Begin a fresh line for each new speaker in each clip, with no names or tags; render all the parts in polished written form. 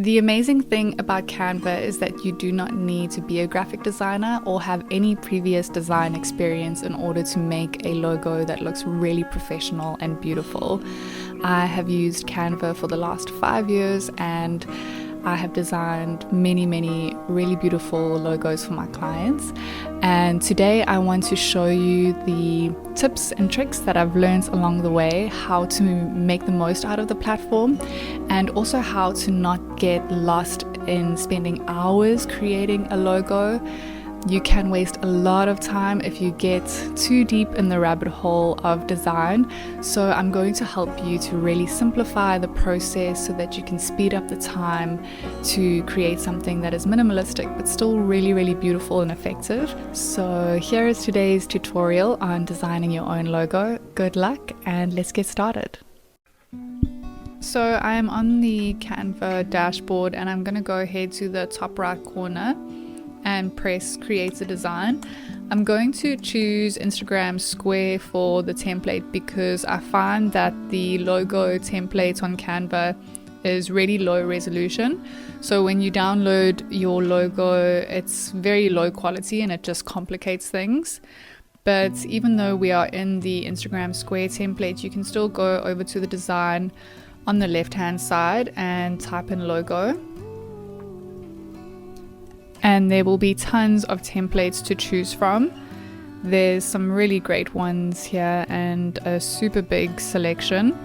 The amazing thing about Canva is that you do not need to be a graphic designer or have any previous design experience in order to make a logo that looks really professional and beautiful. I have used Canva for the last 5 years and I have designed many really beautiful logos for my clients, and today I want to show you the tips and tricks that I've learned along the way, how to make the most out of the platform, and also how to not get lost in spending hours creating a logo. You can waste a lot of time if you get too deep in the rabbit hole of design. So I'm going to help you to really simplify the process so that you can speed up the time to create something that is minimalistic but still really beautiful and effective. So here is today's tutorial on designing your own logo. Good luck and let's get started. So I am on the Canva dashboard and I'm going to go ahead to the top right corner and press create a design. I'm going to choose Instagram Square for the template because I find that the logo template on Canva is really low resolution. So when you download your logo, it's very low quality and it just complicates things. But even though we are in the Instagram Square template, you can still go over to the design on the left hand side and type in logo. And there will be tons of templates to choose from. There's some really great ones here and a super big selection.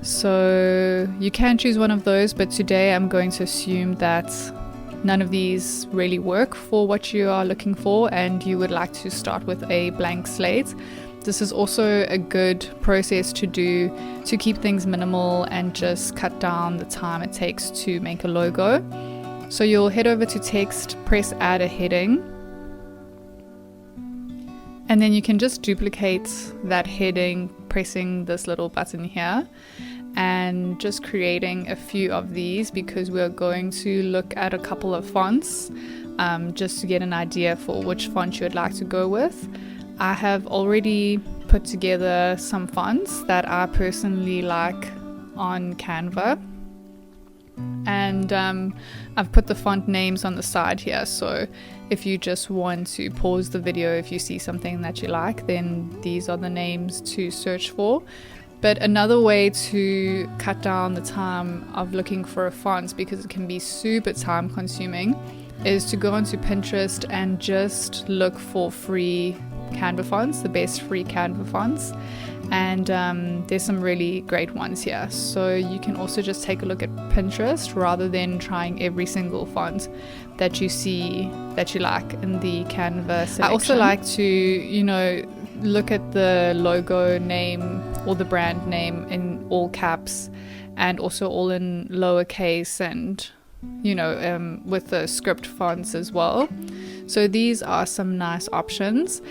So you can choose one of those, but today I'm going to assume that none of these really work for what you are looking for and you would like to start with a blank slate. This is also a good process to do to keep things minimal and just cut down the time it takes to make a logo. So you'll head over to text, press add a heading, and then you can just duplicate that heading pressing this little button here and just creating a few of these because we're going to look at a couple of fonts just to get an idea for which font you would like to go with. I have already put together some fonts that I personally like on Canva. And I've put the font names on the side here, so if you just want to pause the video if you see something that you like, then these are the names to search for. But another way to cut down the time of looking for a font, because it can be super time consuming, is to go onto Pinterest and just look for free Canva fonts, the best free Canva fonts. And there's some really great ones here, so you can also just take a look at Pinterest rather than trying every single font that you see that you like in the Canva selection. I also like to, look at the logo name or the brand name in all caps and also all in lowercase and with the script fonts as well. So these are some nice options.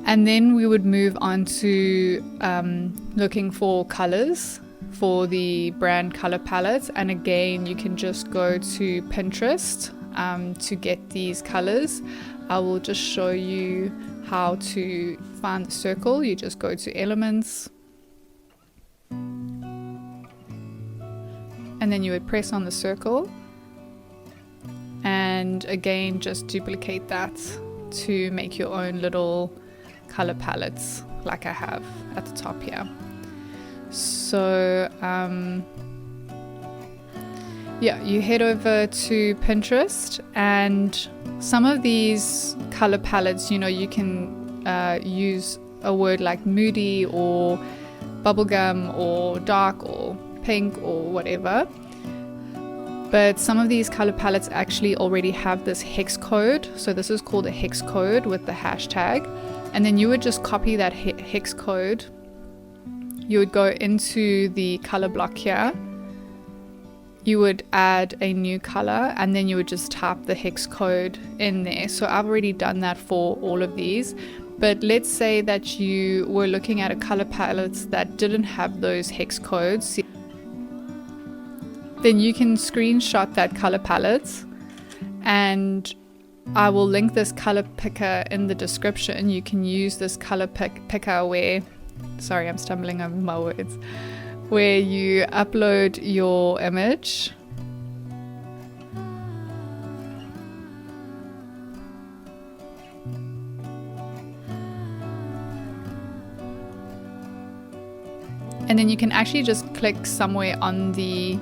And then we would move on to looking for colors for the brand color palette. And again, you can just go to Pinterest to get these colors. I will just show you how to find the circle. You just go to elements. And then you would press on the circle. And again, just duplicate that to make your own little color palettes like I have at the top here. So you head over to Pinterest, and some of these color palettes, you can use a word like moody or bubblegum or dark or pink or whatever. But some of these color palettes actually already have this hex code. So this is called a hex code with the hashtag. And then you would just copy that hex code. You would go into the color block here. You would add a new color and then you would just type the hex code in there. So I've already done that for all of these. But let's say that you were looking at a color palette that didn't have those hex codes. Then you can screenshot that color palette, and I will link this color picker in the description. You can use this color picker where, sorry, I'm stumbling over my words, where you upload your image And then you can actually just click somewhere on the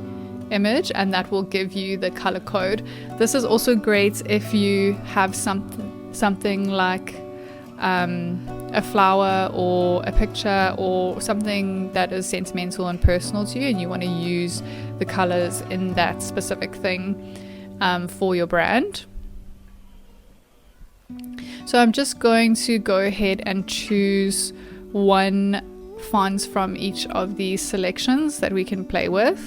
image and that will give you the color code. This is also great if you have something like a flower or a picture or something that is sentimental and personal to you, and you want to use the colors in that specific thing for your brand. So I'm just going to go ahead and choose one font from each of these selections that we can play with.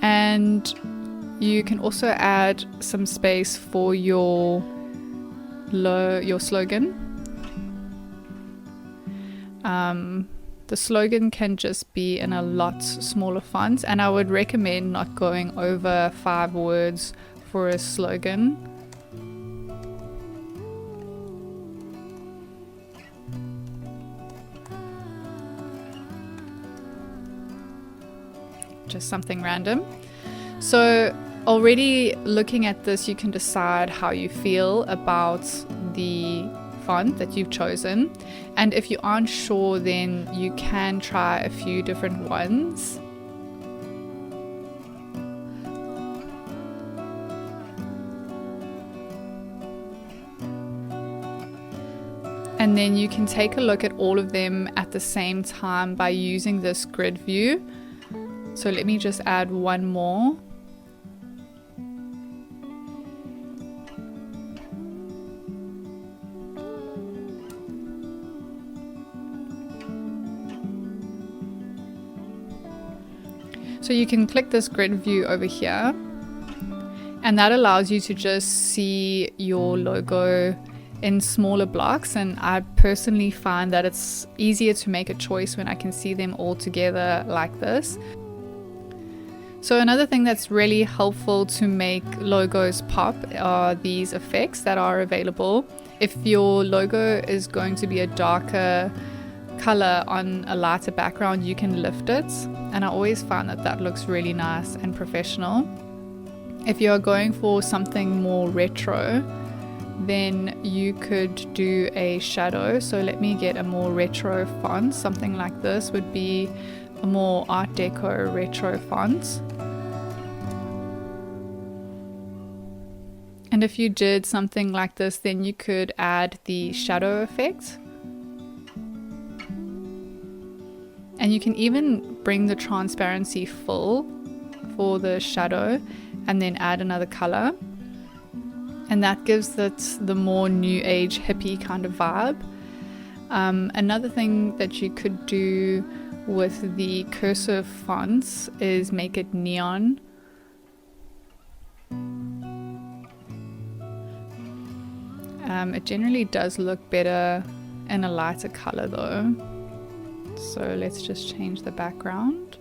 And you can also add some space for your slogan. The slogan can just be in a lot smaller font, and I would recommend not going over 5 words for a slogan. Just something random. So already looking at this, you can decide how you feel about the font that you've chosen, and if you aren't sure, then you can try a few different ones. And then you can take a look at all of them at the same time by using this grid view. So let me just add one more. So you can click this grid view over here, and that allows you to just see your logo in smaller blocks, and I personally find that it's easier to make a choice when I can see them all together like this. So another thing that's really helpful to make logos pop are these effects that are available. If your logo is going to be a darker color on a lighter background, you can lift it, and I always find that that looks really nice and professional. If you're going for something more retro, then you could do a shadow. So let me get a more retro font. Something like this would be a more Art Deco retro font. And if you did something like this, then you could add the shadow effect. And you can even bring the transparency full for the shadow and then add another color. And that gives it the more new age hippie kind of vibe. Another thing that you could do with the cursive fonts is make it neon. It generally does look better in a lighter color though. So let's just change the background.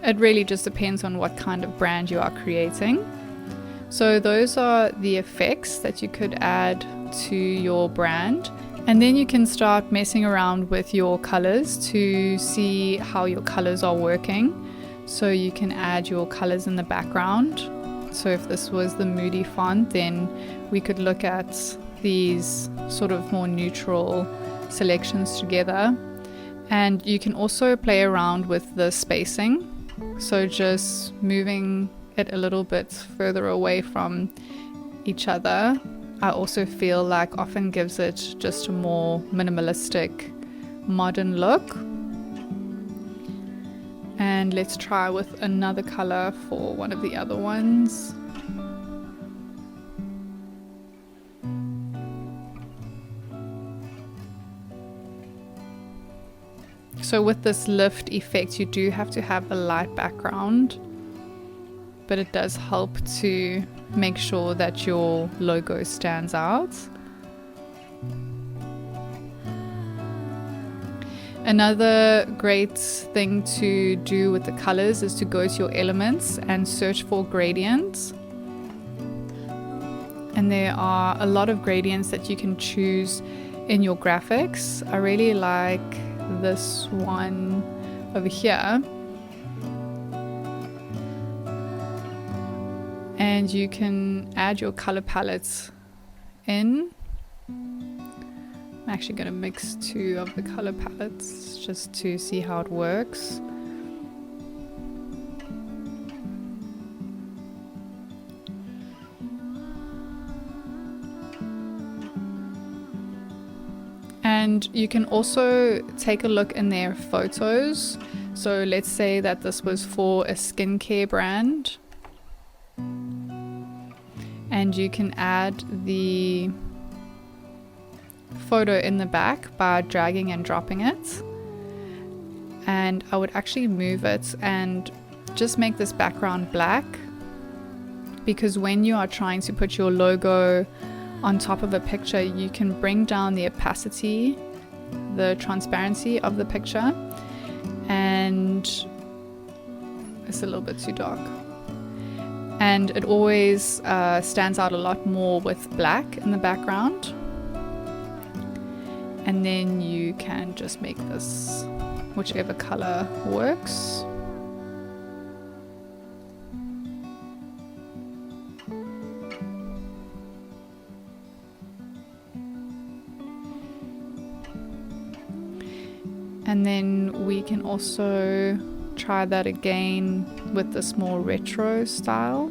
It really just depends on what kind of brand you are creating. So those are the effects that you could add to your brand. And then you can start messing around with your colors to see how your colors are working. So you can add your colors in the background. So if this was the moody font, then we could look at these sort of more neutral selections together. And you can also play around with the spacing. So just moving it a little bit further away from each other, I also feel like often gives it just a more minimalistic, modern look. And let's try with another color for one of the other ones. So with this lift effect, you do have to have a light background, but it does help to make sure that your logo stands out. Another great thing to do with the colors is to go to your elements and search for gradients. And there are a lot of gradients that you can choose in your graphics. I really like this one over here. And And you can add your color palettes in. I'm actually going to mix 2 of the color palettes just to see how it works. And you can also take a look in their photos. So let's say that this was for a skincare brand. And you can add the photo in the back by dragging and dropping it. And I would actually move it and just make this background black, because when you are trying to put your logo on top of a picture, you can bring down the opacity, the transparency of the picture, and it's a little bit too dark. And it always stands out a lot more with black in the background. And then you can just make this whichever color works. And then we can also try that again with this more retro style.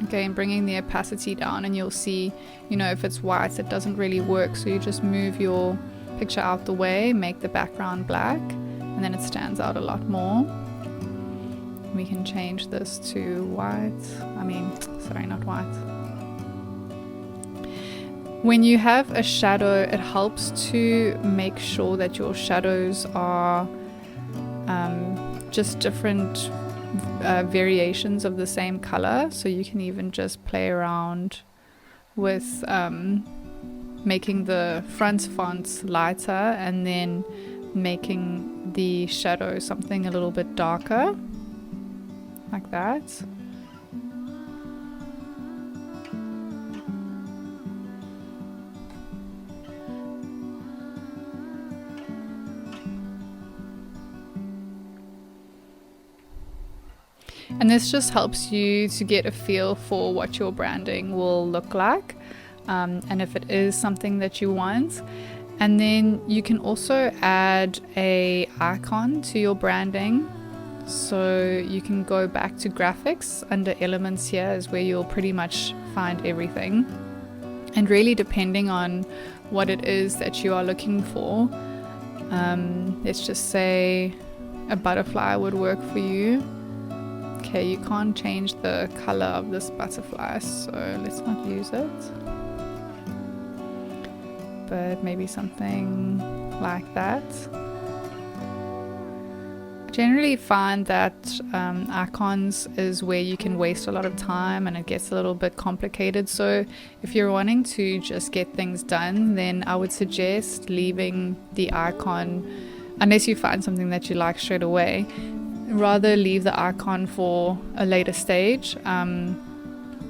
Okay, and bringing the opacity down, and you'll see, if it's white, it doesn't really work. So you just move your picture out the way, make the background black, and then it stands out a lot more. We can change this to white. Not white. When you have a shadow, it helps to make sure that your shadows are just different variations of the same color. So you can even just play around with making the front fonts lighter and then making the shadow something a little bit darker, like that. And this just helps you to get a feel for what your branding will look like, and if it is something that you want. And then you can also add an icon to your branding. So you can go back to graphics. Under elements here is where you'll pretty much find everything. And really, depending on what it is that you are looking for, let's just say a butterfly would work for you. Okay, you can't change the color of this butterfly, so let's not use it. But maybe something like that. I generally find that icons is where you can waste a lot of time and it gets a little bit complicated. So if you're wanting to just get things done, then I would suggest leaving the icon, unless you find something that you like straight away. Rather leave the icon for a later stage,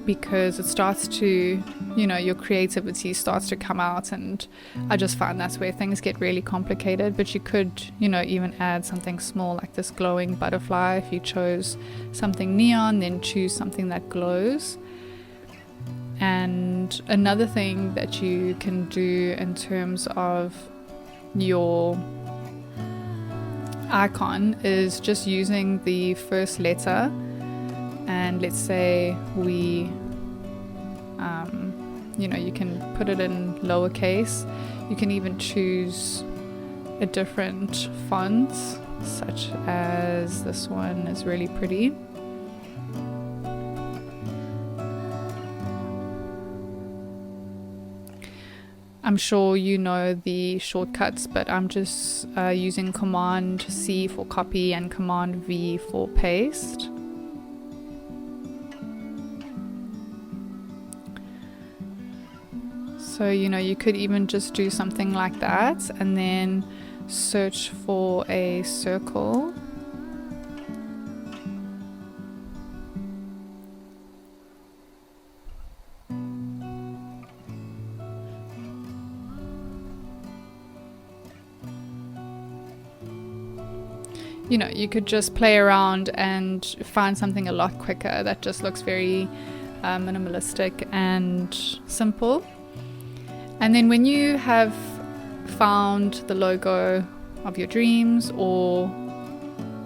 because it starts to, your creativity starts to come out, and I just find that's where things get really complicated. But you could, even add something small like this glowing butterfly. If you chose something neon, then choose something that glows. And another thing that you can do in terms of your icon is just using the first letter, and let's say we you can put it in lowercase. You can even choose a different font, such as this one is really pretty. I'm sure you know the shortcuts, but I'm just using Command C for copy and Command V for paste. So, you could even just do something like that, and then search for a circle. You know, you could just play around and find something a lot quicker that just looks very minimalistic and simple. And then when you have found the logo of your dreams, or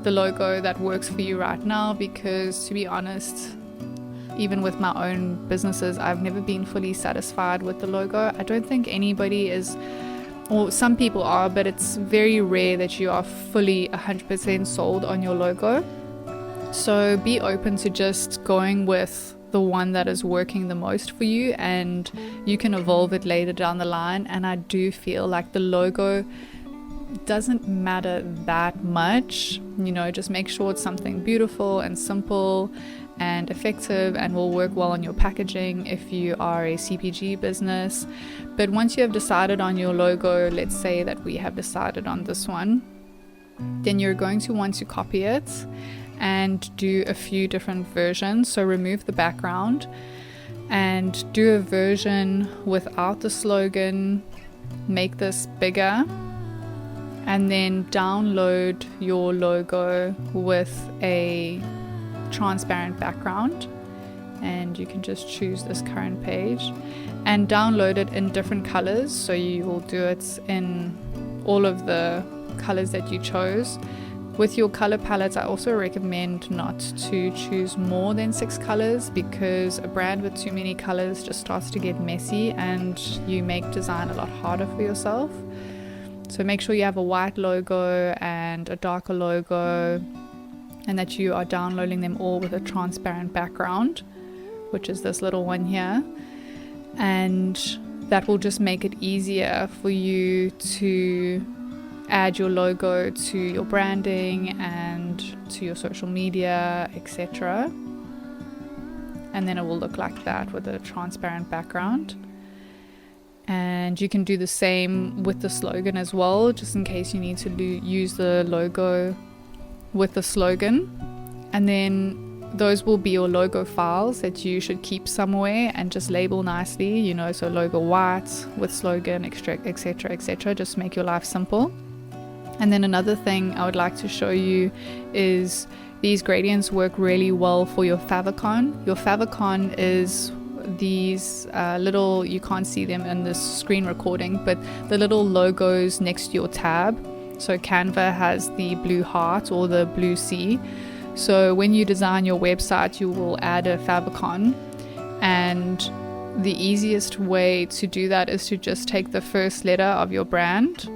the logo that works for you right now, because to be honest, even with my own businesses, I've never been fully satisfied with the logo. I don't think anybody is, or some people are, but it's very rare that you are fully 100% sold on your logo. So be open to just going with the one that is working the most for you, and you can evolve it later down the line. And I do feel like the logo doesn't matter that much. You know, just make sure it's something beautiful and simple and effective and will work well on your packaging if you are a CPG business. But once you have decided on your logo, let's say that we have decided on this one, then you're going to want to copy it and do a few different versions. So remove the background and do a version without the slogan, make this bigger, and then download your logo with a transparent background. And you can just choose this current page and download it in different colors. So you will do it in all of the colors that you chose. With your color palettes, I also recommend not to choose more than 6 colors, because a brand with too many colors just starts to get messy and you make design a lot harder for yourself. So make sure you have a white logo and a darker logo, and that you are downloading them all with a transparent background, which is this little one here. And that will just make it easier for you to add your logo to your branding and to your social media, etc. And then it will look like that with a transparent background. And you can do the same with the slogan as well, just in case you need to use the logo with the slogan. And then those will be your logo files that you should keep somewhere and just label nicely, you know, so logo white with slogan, etc, etc. Just make your life simple. And then another thing I would like to show you is these gradients work really well for your favicon. Your favicon is these little, you can't see them in this screen recording, but the little logos next to your tab. So Canva has the blue heart or the blue C. So when you design your website, you will add a favicon, and the easiest way to do that is to just take the first letter of your brand,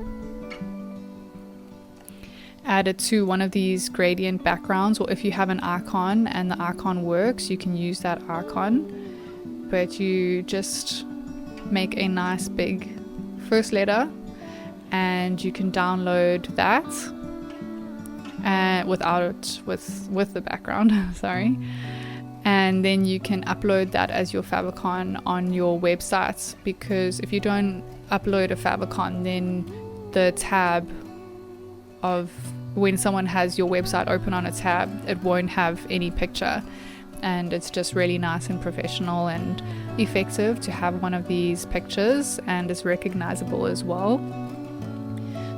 add it to one of these gradient backgrounds, or if you have an icon and the icon works, you can use that icon. But you just make a nice big first letter, and you can download that with the background sorry, and then you can upload that as your favicon on your website. Because if you don't upload a favicon, then the tab of when someone has your website open on a tab, it won't have any picture. And it's just really nice and professional and effective to have one of these pictures, and it's recognizable as well.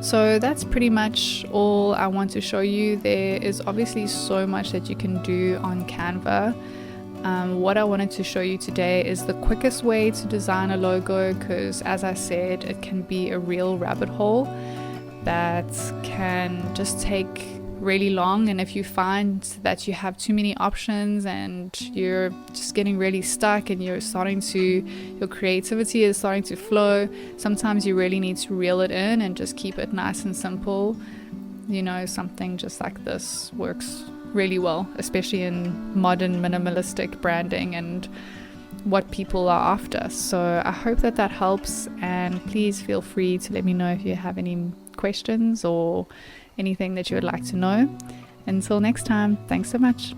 So that's pretty much all I want to show you. There is obviously so much that you can do on Canva. What I wanted to show you today is the quickest way to design a logo, because as I said, it can be a real rabbit hole that can just take really long. And if you find that you have too many options and you're just getting really stuck and your creativity is starting to flow, sometimes you really need to reel it in and just keep it nice and simple. You know, something just like this works really well, especially in modern minimalistic branding and what people are after. So I hope that helps, and please feel free to let me know if you have any questions or anything that you would like to know. Until next time, thanks so much.